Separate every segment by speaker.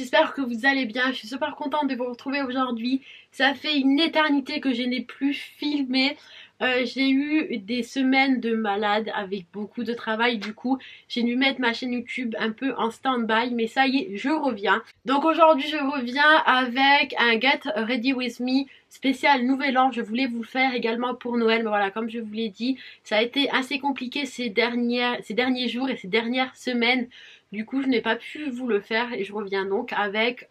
Speaker 1: j'espère que vous allez bien. Je suis super contente de vous retrouver aujourd'hui. Ça fait une éternité que je n'ai plus filmé. J'ai eu des semaines de malade avec beaucoup de travail. Du coup, j'ai dû mettre ma chaîne YouTube un peu en stand-by. Mais ça y est, je reviens. Donc aujourd'hui, je reviens avec un Get Ready With Me spécial Nouvel An. Je voulais vous le faire également pour Noël. Mais voilà, comme je vous l'ai dit, ça a été assez compliqué ces derniers jours et ces dernières semaines. Du coup, je n'ai pas pu vous le faire et je reviens donc avec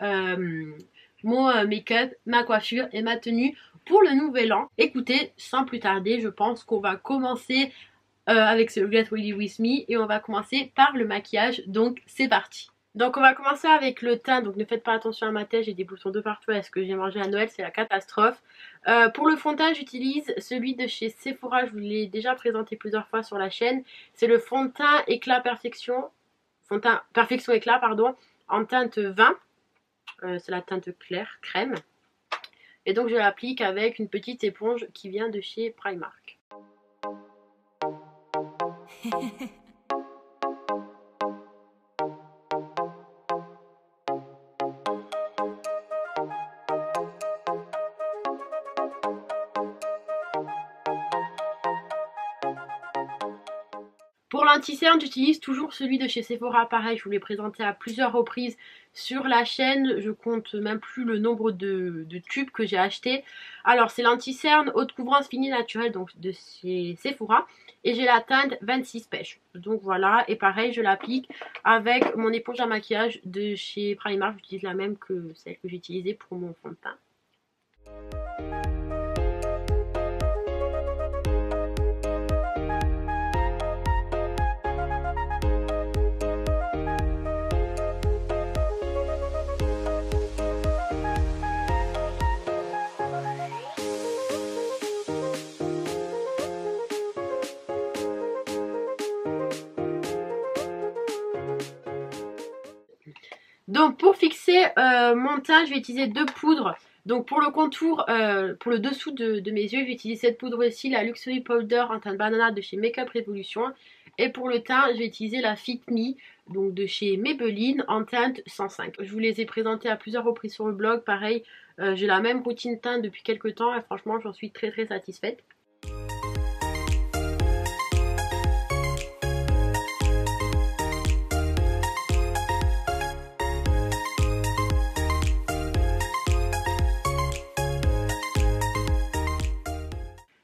Speaker 1: mon make-up, ma coiffure et ma tenue pour le nouvel an. Écoutez, sans plus tarder, je pense qu'on va commencer avec ce Get Ready With Me et on va commencer par le maquillage. Donc, c'est parti. Donc, on va commencer avec le teint. Donc, ne faites pas attention à ma tête, j'ai des boutons de partout. Est-ce que j'ai mangé à Noël? C'est la catastrophe. Pour le fond de teint, j'utilise celui de chez Sephora. Je vous l'ai déjà présenté plusieurs fois sur la chaîne. C'est le fond de teint Éclat Perfection. Fond de teint Perfection Éclat, pardon, en teinte 20. C'est la teinte claire, crème. Et donc je l'applique avec une petite éponge qui vient de chez Primark. Pour l'anti-cerne, j'utilise toujours celui de chez Sephora. Pareil, je vous l'ai présenté à plusieurs reprises sur la chaîne. Je compte même plus le nombre de tubes que j'ai acheté. Alors, c'est l'anti-cerne haute couvrance finie naturelle donc de chez Sephora. Et j'ai la teinte 26 pêche. Donc voilà, et pareil, je l'applique avec mon éponge à maquillage de chez Primark. J'utilise la même que celle que j'ai utilisée pour mon fond de teint. Donc pour fixer mon teint, je vais utiliser deux poudres. Donc pour le contour, pour le dessous de mes yeux, je vais utiliser cette poudre-ci, la Luxury Powder en teinte banana de chez Makeup Revolution. Et pour le teint, je vais utiliser la Fit Me, donc de chez Maybelline en teinte 105. Je vous les ai présentés à plusieurs reprises sur le blog. Pareil, j'ai la même routine teint depuis quelques temps et franchement, j'en suis très satisfaite.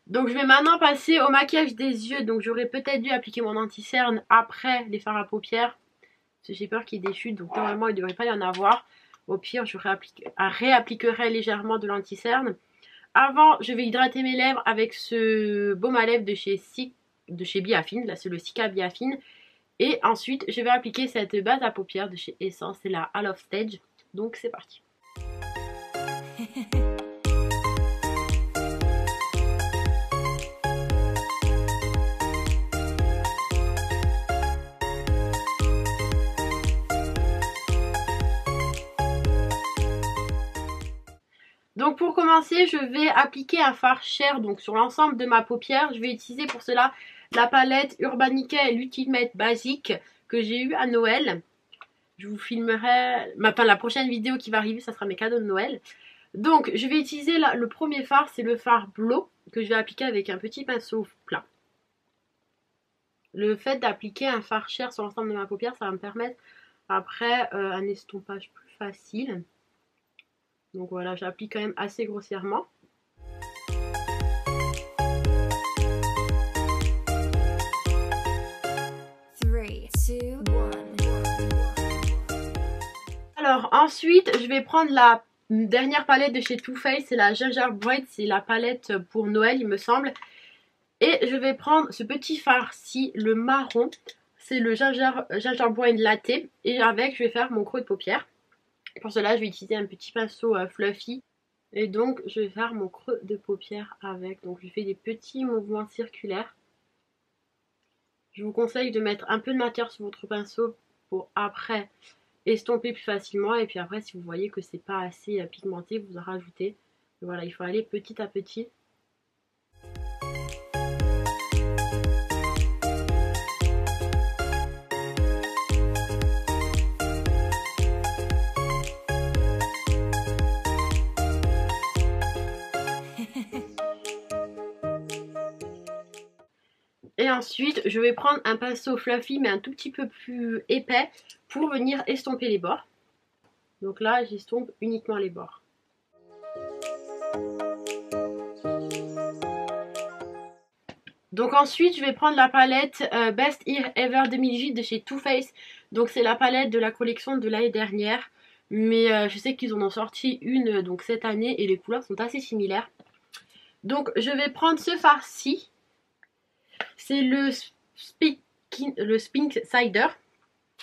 Speaker 1: Donc je vais maintenant passer au maquillage des yeux. Donc j'aurais peut-être dû appliquer mon anti-cerne après les fards à paupières. Parce que j'ai peur qu'il y ait des chutes. Donc normalement il ne devrait pas y en avoir. Au pire je réappliquerai légèrement de l'anti-cerne. Avant je vais hydrater mes lèvres avec ce baume à lèvres de chez Biafine. Là c'est le Cica Biafine. Et ensuite je vais appliquer cette base à paupières de chez Essence. C'est la Hall of Stage. Donc c'est parti. Donc pour commencer, je vais appliquer un fard cher donc sur l'ensemble de ma paupière. Je vais utiliser pour cela la palette Urban Decay l'Ultimate Basique que j'ai eu à Noël. Je vous filmerai, la prochaine vidéo qui va arriver, ça sera mes cadeaux de Noël. Donc je vais utiliser le premier fard, c'est le fard Blow que je vais appliquer avec un petit pinceau plat. Le fait d'appliquer un fard cher sur l'ensemble de ma paupière, ça va me permettre après un estompage plus facile. Donc voilà, j'applique quand même assez grossièrement. Alors ensuite, je vais prendre la dernière palette de chez Too Faced, c'est la Gingerbread, c'est la palette pour Noël il me semble. Et je vais prendre ce petit fard-ci, le marron, c'est le Gingerbread Latte. Et avec, je vais faire mon creux de paupière. Pour cela, je vais utiliser un petit pinceau fluffy. Et donc, je vais faire mon creux de paupière avec. Donc, je fais des petits mouvements circulaires. Je vous conseille de mettre un peu de matière sur votre pinceau pour après estomper plus facilement. Et puis après, si vous voyez que c'est pas assez pigmenté, vous en rajoutez. Voilà, il faut aller petit à petit. ensuite, je vais prendre un pinceau fluffy mais un tout petit peu plus épais pour venir estomper les bords. Donc là, j'estompe uniquement les bords. Donc ensuite, je vais prendre la palette Best Year Ever 2018 de chez Too Faced. Donc c'est la palette de la collection de l'année dernière. Mais je sais qu'ils en ont sorti une donc cette année et les couleurs sont assez similaires. Donc je vais prendre ce fard-ci. C'est le Spink Cider.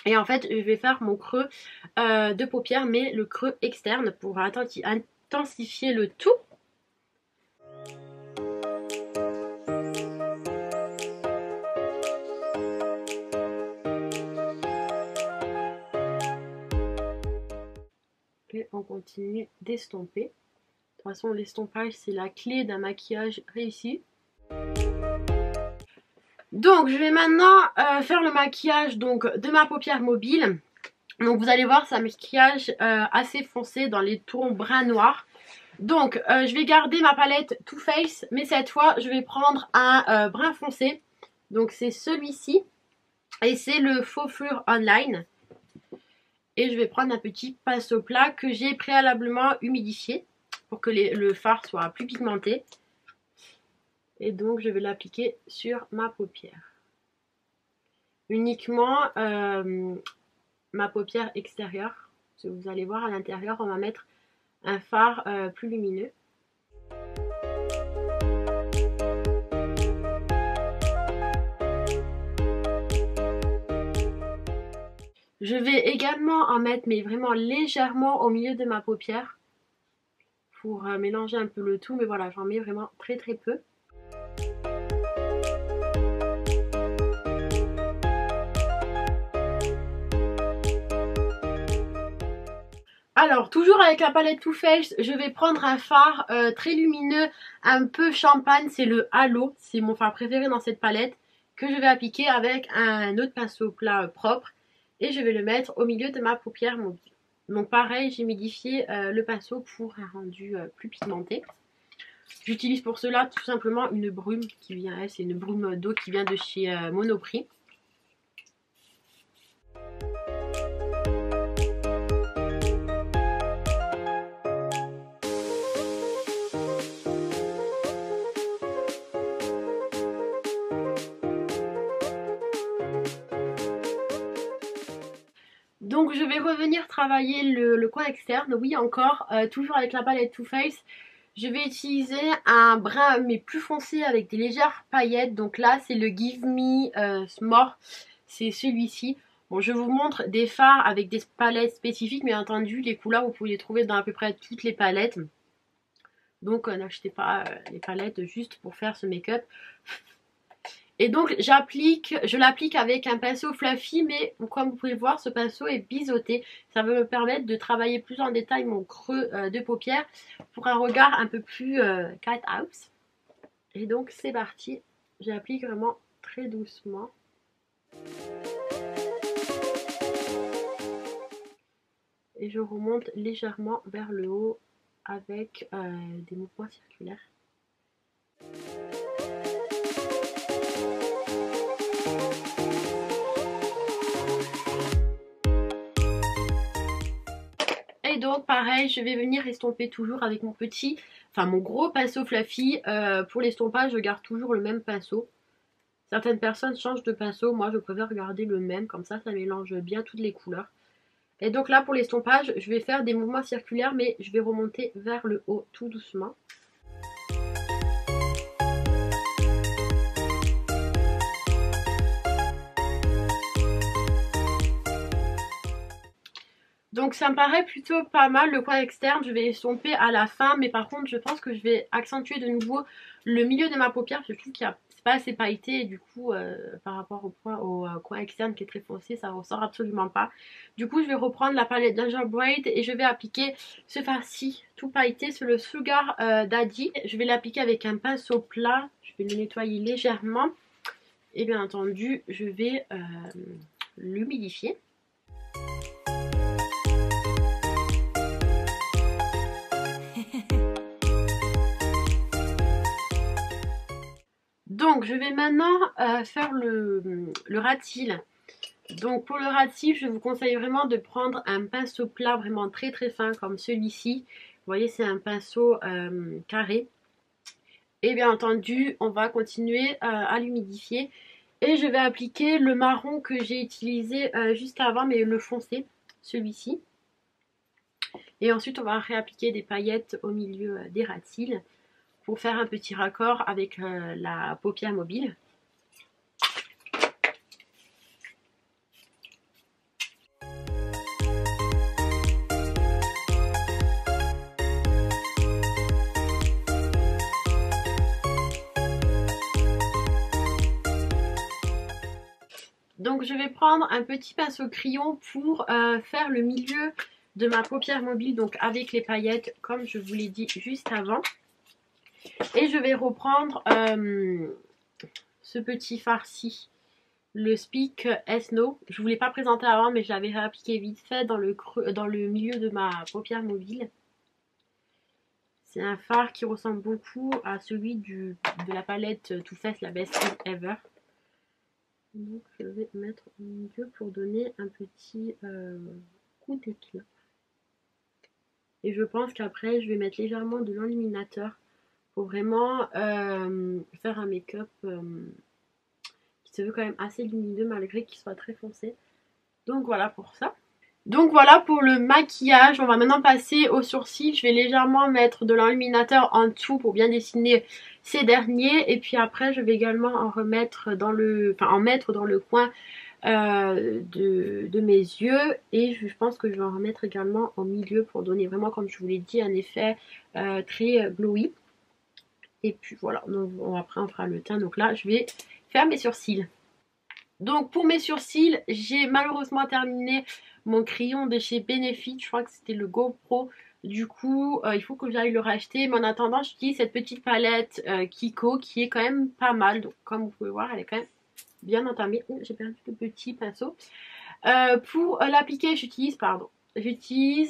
Speaker 1: Et en fait, je vais faire mon creux de paupière, mais le creux externe pour intensifier le tout. Et on continue d'estomper. De toute façon, l'estompage, c'est la clé d'un maquillage réussi. Donc, je vais maintenant faire le maquillage donc, de ma paupière mobile. Donc, vous allez voir, c'est un maquillage assez foncé dans les tons brun noir. Donc, je vais garder ma palette Too Faced, mais cette fois, je vais prendre un brun foncé. Donc, c'est celui-ci. Et c'est le Faux Fur Online. Et je vais prendre un petit pinceau plat que j'ai préalablement humidifié pour que le fard soit plus pigmenté. Et donc je vais l'appliquer sur ma paupière. Uniquement ma paupière extérieure. Parce que vous allez voir à l'intérieur, on va mettre un fard plus lumineux. Je vais également en mettre, mais vraiment légèrement au milieu de ma paupière. Pour mélanger un peu le tout. Mais voilà, j'en mets vraiment très très peu. Alors, toujours avec la palette Too Faced, je vais prendre un fard très lumineux, un peu champagne. C'est le Halo. C'est mon fard préféré dans cette palette. Que je vais appliquer avec un autre pinceau plat propre. Et je vais le mettre au milieu de ma paupière mobile. Donc pareil, j'ai humidifié le pinceau pour un rendu plus pigmenté. J'utilise pour cela tout simplement une brume qui vient, c'est une brume d'eau qui vient de chez Monoprix. Donc je vais revenir travailler le coin externe, oui encore, toujours avec la palette Too Faced. Je vais utiliser un brun mais plus foncé avec des légères paillettes. Donc là c'est le Give Me More, c'est celui-ci. Bon, je vous montre des fards avec des palettes spécifiques, mais entendu les couleurs vous pouvez les trouver dans à peu près toutes les palettes. Donc n'achetez pas les palettes juste pour faire ce make-up. Et donc je l'applique avec un pinceau fluffy, mais comme vous pouvez voir, ce pinceau est biseauté. Ça va me permettre de travailler plus en détail mon creux de paupière pour un regard un peu plus cat house. Et donc c'est parti, j'applique vraiment très doucement. Et je remonte légèrement vers le haut avec des mouvements circulaires. Et donc pareil, je vais venir estomper toujours avec mon gros pinceau fluffy. Pour l'estompage, je garde toujours le même pinceau. Certaines personnes changent de pinceau, moi je préfère garder le même, comme ça mélange bien toutes les couleurs. Et donc là pour l'estompage, je vais faire des mouvements circulaires, mais je vais remonter vers le haut tout doucement. Donc ça me paraît plutôt pas mal le coin externe, je vais estomper à la fin, mais par contre je pense que je vais accentuer de nouveau le milieu de ma paupière, parce que je trouve qu'il n'y a pas assez pailleté et du coup par rapport au coin externe qui est très foncé, ça ressort absolument pas. Du coup je vais reprendre la palette Gingerbread et je vais appliquer ce fard-ci tout pailleté sur le Sugar Daddy. Je vais l'appliquer avec un pinceau plat, je vais le nettoyer légèrement et bien entendu je vais l'humidifier. Donc je vais maintenant faire le ras de cils. Donc pour le ras de cils, je vous conseille vraiment de prendre un pinceau plat vraiment très très fin comme celui-ci. Vous voyez, c'est un pinceau carré. Et bien entendu, on va continuer à l'humidifier. Et je vais appliquer le marron que j'ai utilisé juste avant, mais le foncé, celui-ci. Et ensuite, on va réappliquer des paillettes au milieu des ras de cils pour faire un petit raccord avec la paupière mobile. Donc je vais prendre un petit pinceau crayon pour faire le milieu de ma paupière mobile, donc avec les paillettes comme je vous l'ai dit juste avant. Et je vais reprendre ce petit fard-ci, le Speak Snow. Je ne vous l'ai pas présenté avant, mais je l'avais réappliqué vite fait dans le milieu de ma paupière mobile. C'est un fard qui ressemble beaucoup à celui de la palette Too Faced, la Best Thing Ever. Donc je vais mettre au milieu pour donner un petit coup d'éclat. Et je pense qu'après je vais mettre légèrement de l'enluminateur pour vraiment faire un make-up qui se veut quand même assez lumineux malgré qu'il soit très foncé. Donc voilà pour ça. Donc voilà pour le maquillage. On va maintenant passer aux sourcils. Je vais légèrement mettre de l'enluminateur en dessous pour bien dessiner ces derniers. Et puis après je vais également en remettre dans le, en mettre dans le coin de mes yeux. Et je pense que je vais en remettre également au milieu pour donner vraiment, comme je vous l'ai dit, un effet très glowy. Et puis voilà, donc après on fera le teint. Donc là je vais faire mes sourcils. Donc pour mes sourcils, j'ai malheureusement terminé mon crayon de chez Benefit. Je crois que c'était le GoPro. Du coup, il faut que j'aille le racheter. Mais en attendant, j'utilise cette petite palette Kiko qui est quand même pas mal. Donc comme vous pouvez voir, elle est quand même bien entamée. Oh, j'ai perdu le petit pinceau. Pour l'appliquer, j'utilise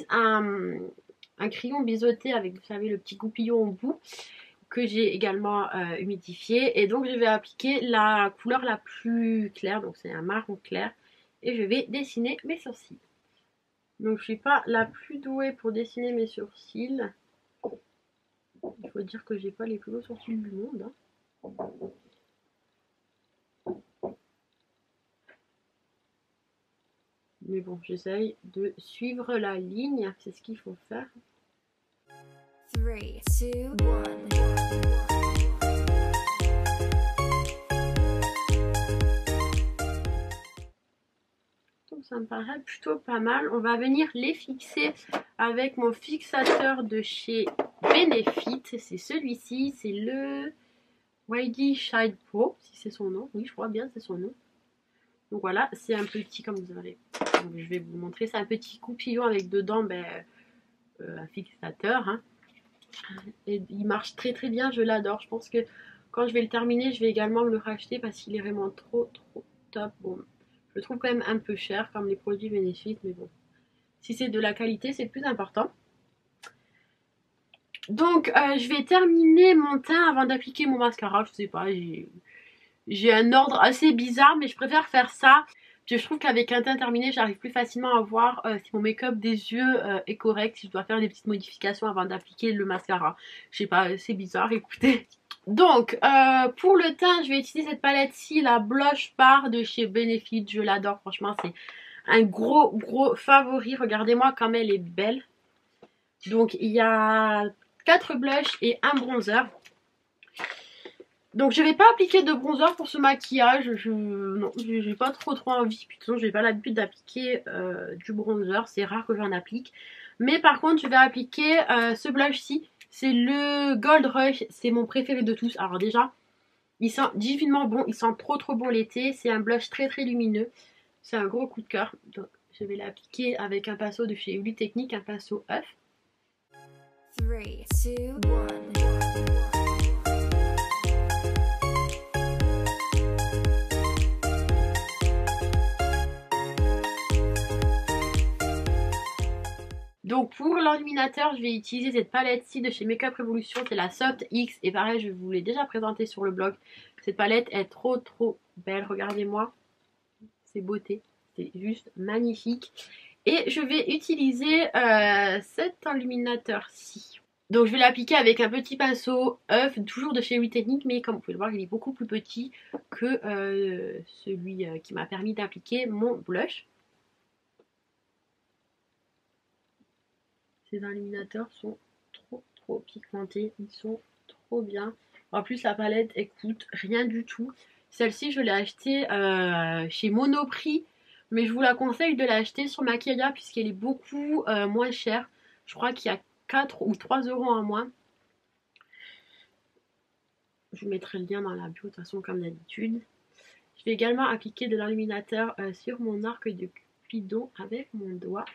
Speaker 1: un crayon biseauté avec, vous savez, le petit goupillon au bout, que j'ai également humidifié. Et donc je vais appliquer la couleur la plus claire, donc c'est un marron clair, et je vais dessiner mes sourcils. Donc je suis pas la plus douée pour dessiner mes sourcils. Il faut dire que j'ai pas les plus beaux sourcils du monde, hein. Mais bon, j'essaye de suivre la ligne, c'est ce qu'il faut faire. 3, 2, 1. Ça me paraît plutôt pas mal. On va venir les fixer avec mon fixateur de chez Benefit. C'est celui-ci, c'est le YD Shine Pro, si c'est son nom. Oui, je crois bien c'est son nom. Donc voilà, c'est un petit, comme vous allez, je vais vous montrer, c'est un petit coupillon avec dedans un fixateur, hein. Et il marche très très bien, je l'adore. Je pense que quand je vais le terminer, je vais également me le racheter parce qu'il est vraiment trop top. Bon, je le trouve quand même un peu cher comme les produits Benefit, mais bon, si c'est de la qualité, c'est plus important. Donc je vais terminer mon teint avant d'appliquer mon mascara. Je sais pas, j'ai un ordre assez bizarre, mais je préfère faire ça. Je trouve qu'avec un teint terminé, j'arrive plus facilement à voir si mon make-up des yeux est correct, si je dois faire des petites modifications avant d'appliquer le mascara. Je sais pas, c'est bizarre, écoutez. Donc, pour le teint, je vais utiliser cette palette-ci, la Blush Bar de chez Benefit. Je l'adore, franchement, c'est un gros favori. Regardez-moi comme elle est belle. Donc, il y a 4 blushs et un bronzer. Donc je vais pas appliquer de bronzer pour ce maquillage, non, j'ai pas trop envie, puis de toute façon j'ai pas l'habitude d'appliquer du bronzer, c'est rare que j'en applique. Mais par contre je vais appliquer ce blush-ci, c'est le Gold Rush, c'est mon préféré de tous. Alors déjà, il sent divinement bon, il sent trop bon l'été, c'est un blush très lumineux, c'est un gros coup de cœur. Donc je vais l'appliquer avec un pinceau de chez Uli Technique, un pinceau œuf. 3, 2, 1. Donc pour l'illuminateur, je vais utiliser cette palette-ci de chez Makeup Revolution, c'est la Soft X. Et pareil, je vous l'ai déjà présentée sur le blog. Cette palette est trop belle, regardez-moi. C'est beauté, c'est juste magnifique. Et je vais utiliser cet illuminateur-ci. Donc je vais l'appliquer avec un petit pinceau œuf, toujours de chez Oui Technique, mais comme vous pouvez le voir, il est beaucoup plus petit que celui qui m'a permis d'appliquer mon blush. Ces illuminateurs sont trop pigmentés, ils sont trop bien. En plus la palette elle coûte rien du tout. Celle-ci je l'ai achetée chez Monoprix, mais je vous la conseille de l'acheter sur Maquilla puisqu'elle est beaucoup moins chère. Je crois qu'il y a 4 ou 3 euros en moins. Je vous mettrai le lien dans la bio de toute façon comme d'habitude. Je vais également appliquer de l'illuminateur sur mon arc de Cupidon avec mon doigt.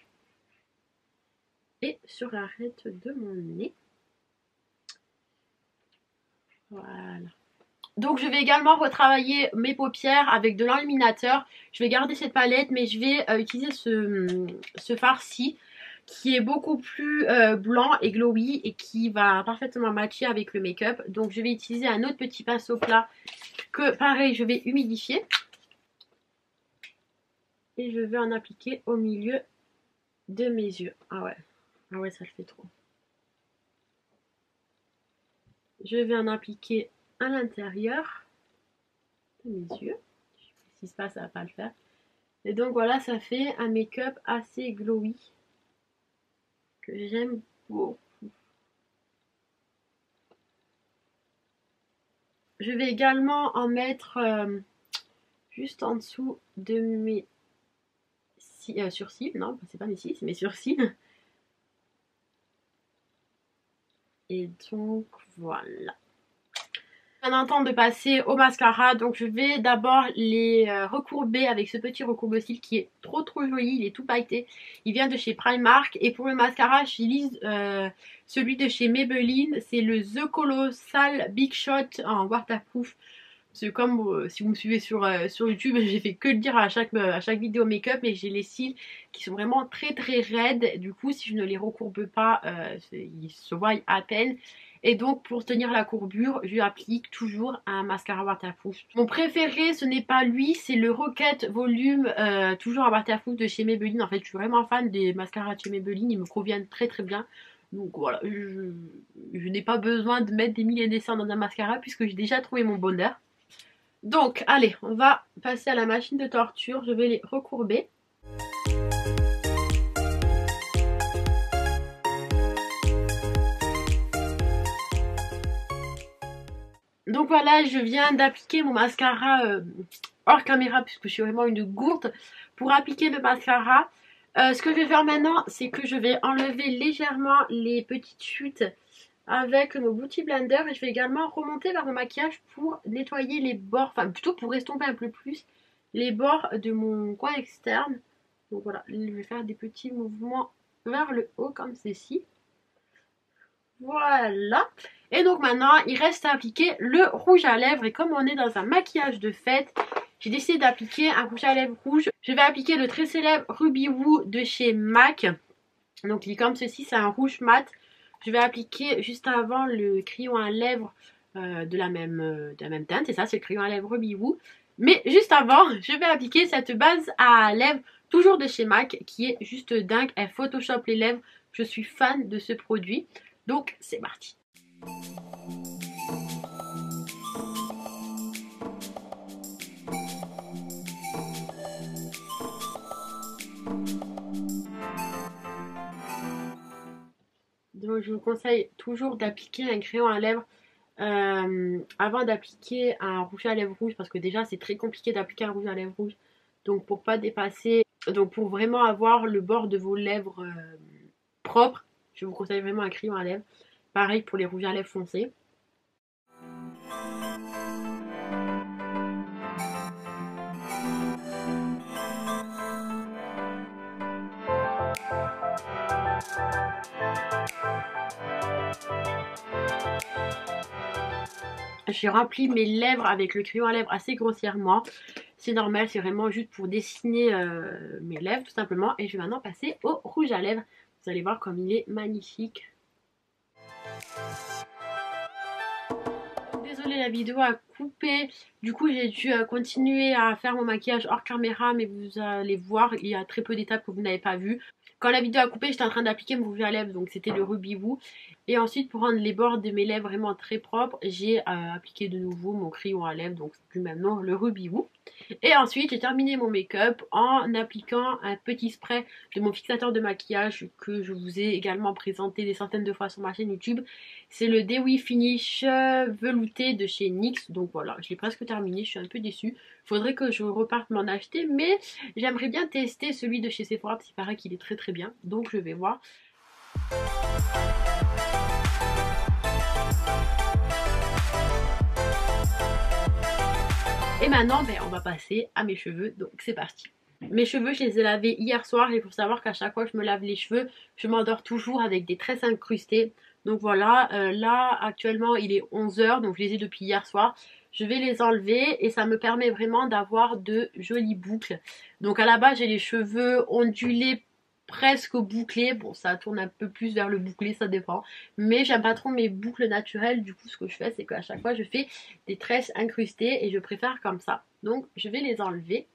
Speaker 1: Et sur l'arête de mon nez. Voilà. Donc je vais également retravailler mes paupières avec de l'illuminateur. Je vais garder cette palette mais je vais utiliser ce fard-ci qui est beaucoup plus blanc et glowy et qui va parfaitement matcher avec le make-up. Donc je vais utiliser un autre petit pinceau plat que pareil je vais humidifier. Et je vais en appliquer au milieu de mes yeux. Ah ouais, ça le fait trop. Je vais en appliquer à l'intérieur de mes yeux. Je ne précise pas, ça ne va pas le faire. Et donc voilà, ça fait un make-up assez glowy que j'aime beaucoup. Je vais également en mettre juste en dessous de mes sourcils. Non, c'est pas mes cils, c'est mes sourcils. Et donc voilà. Maintenant temps de passer au mascara, donc je vais d'abord les recourber avec ce petit recourbe-cils qui est trop joli, il est tout pailleté. Il vient de chez Primark et pour le mascara j'utilise celui de chez Maybelline, c'est le The Colossal Big Shot en waterproof. C'est comme si vous me suivez sur YouTube, j'ai fait que le dire à chaque vidéo make-up et j'ai les cils qui sont vraiment très raides. Du coup si je ne les recourbe pas, ils se voient à peine. Et donc pour tenir la courbure, je lui applique toujours un mascara waterproof. Mon préféré ce n'est pas lui, c'est le Rocket Volume, toujours en waterproof de chez Maybelline. En fait je suis vraiment fan des mascaras de chez Maybelline, ils me conviennent très bien. Donc voilà, je n'ai pas besoin de mettre des milliers et des cents dans un mascara puisque j'ai déjà trouvé mon bonheur. Donc allez, on va passer à la machine de torture, je vais les recourber. Donc voilà, je viens d'appliquer mon mascara hors caméra puisque je suis vraiment une gourde pour appliquer le mascara. Ce que je vais faire maintenant, c'est que je vais enlever légèrement les petites chutes avec mon Beauty Blender et je vais également remonter vers mon maquillage pour nettoyer les bords, enfin plutôt pour estomper un peu plus les bords de mon coin externe. Donc voilà, je vais faire des petits mouvements vers le haut comme ceci. Voilà. Et donc maintenant, il reste à appliquer le rouge à lèvres. Et comme on est dans un maquillage de fête, j'ai décidé d'appliquer un rouge à lèvres rouge. Je vais appliquer le très célèbre Ruby Woo de chez MAC. Donc il est comme ceci, c'est un rouge mat. Je vais appliquer juste avant le crayon à lèvres de la même teinte. C'est ça, c'est le crayon à lèvres Ruby Woo. Mais juste avant, je vais appliquer cette base à lèvres, toujours de chez MAC, qui est juste dingue. Elle Photoshop les lèvres. Je suis fan de ce produit. Donc c'est parti. Donc je vous conseille toujours d'appliquer un crayon à lèvres avant d'appliquer un rouge à lèvres rouge parce que déjà c'est très compliqué d'appliquer un rouge à lèvres rouge. Donc pour pas dépasser, donc pour vraiment avoir le bord de vos lèvres propre, je vous conseille vraiment un crayon à lèvres. Pareil pour les rouges à lèvres foncés. J'ai rempli mes lèvres avec le crayon à lèvres assez grossièrement. C'est normal, c'est vraiment juste pour dessiner mes lèvres tout simplement. Et je vais maintenant passer au rouge à lèvres Vous allez voir comme il est magnifique. Désolée, la vidéo a coupé. Du coup, j'ai dû continuer à faire mon maquillage hors caméra, mais vous allez voir, il y a très peu d'étapes que vous n'avez pas vues. Quand la vidéo a coupé, j'étais en train d'appliquer mon rouge à lèvres, donc c'était le Ruby Woo. Et ensuite, pour rendre les bords de mes lèvres vraiment très propres, j'ai appliqué de nouveau mon crayon à lèvres, donc c'est plus maintenant le Ruby Woo. Et ensuite, j'ai terminé mon make-up en appliquant un petit spray de mon fixateur de maquillage que je vous ai également présenté des centaines de fois sur ma chaîne YouTube. C'est le Dewy Finish velouté de chez NYX. Donc voilà, je l'ai presque terminé, je suis un peu déçue. Faudrait que je reparte m'en acheter, mais j'aimerais bien tester celui de chez Sephora parce qu'il paraît qu'il est très très bien. Donc je vais voir. Et maintenant, on va passer à mes cheveux, donc c'est parti. Mes cheveux, je les ai lavés hier soir et il faut savoir qu'à chaque fois que je me lave les cheveux, je m'endors toujours avec des tresses incrustées. Donc voilà, là actuellement il est 11 h, donc je les ai depuis hier soir. Je vais les enlever et ça me permet vraiment d'avoir de jolies boucles. Donc à la base, j'ai les cheveux ondulés presque bouclés. Bon, ça tourne un peu plus vers le bouclé, ça dépend. Mais j'aime pas trop mes boucles naturelles. Du coup, ce que je fais, c'est qu'à chaque fois, je fais des tresses incrustées et je préfère comme ça. Donc, je vais les enlever.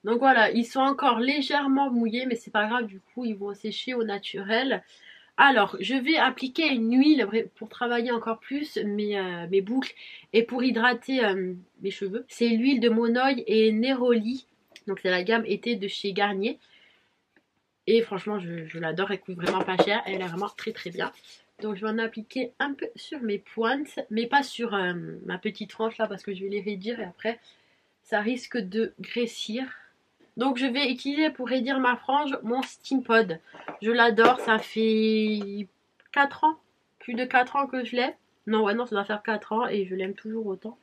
Speaker 1: Donc voilà, ils sont encore légèrement mouillés, mais c'est pas grave, du coup, ils vont sécher au naturel. Alors, je vais appliquer une huile pour travailler encore plus mes boucles et pour hydrater mes cheveux. C'est l'huile de Monoï et Neroli. Donc c'est la gamme été de chez Garnier. Et franchement, je l'adore, elle coûte vraiment pas cher. Elle est vraiment très très bien. Donc je vais en appliquer un peu sur mes pointes, mais pas sur ma petite frange là parce que je vais les raidir et après ça risque de grossir. Donc je vais utiliser pour raidir ma frange mon Steam Pod. Je l'adore, ça fait 4 ans, plus de 4 ans que je l'ai. Non, ouais, non, ça doit faire 4 ans et je l'aime toujours autant.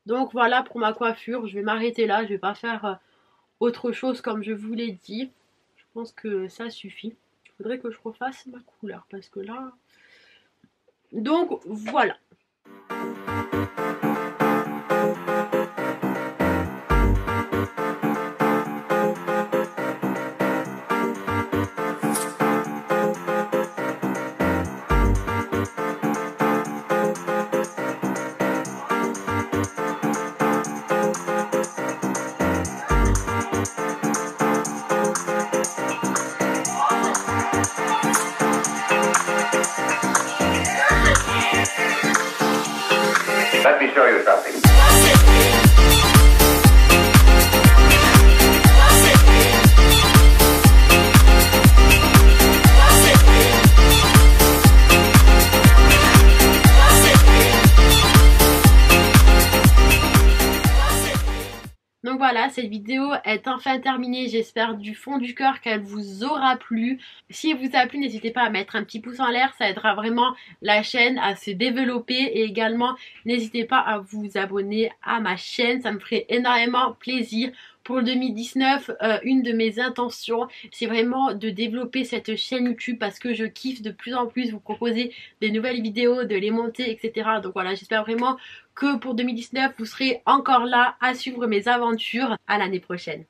Speaker 1: Donc voilà pour ma coiffure, je vais m'arrêter là, je vais pas faire autre chose comme je vous l'ai dit. Je pense que ça suffit. Il faudrait que je refasse ma couleur parce que là... Donc voilà.
Speaker 2: Let me show you something.
Speaker 1: Donc voilà, cette vidéo est enfin terminée. J'espère du fond du cœur qu'elle vous aura plu. Si elle vous a plu, n'hésitez pas à mettre un petit pouce en l'air. Ça aidera vraiment la chaîne à se développer. Et également, n'hésitez pas à vous abonner à ma chaîne. Ça me ferait énormément plaisir. Pour le 2019, une de mes intentions, c'est vraiment de développer cette chaîne YouTube parce que je kiffe de plus en plus vous proposer des nouvelles vidéos, de les monter, etc. Donc voilà, j'espère vraiment que pour 2019, vous serez encore là à suivre mes aventures. À l'année prochaine.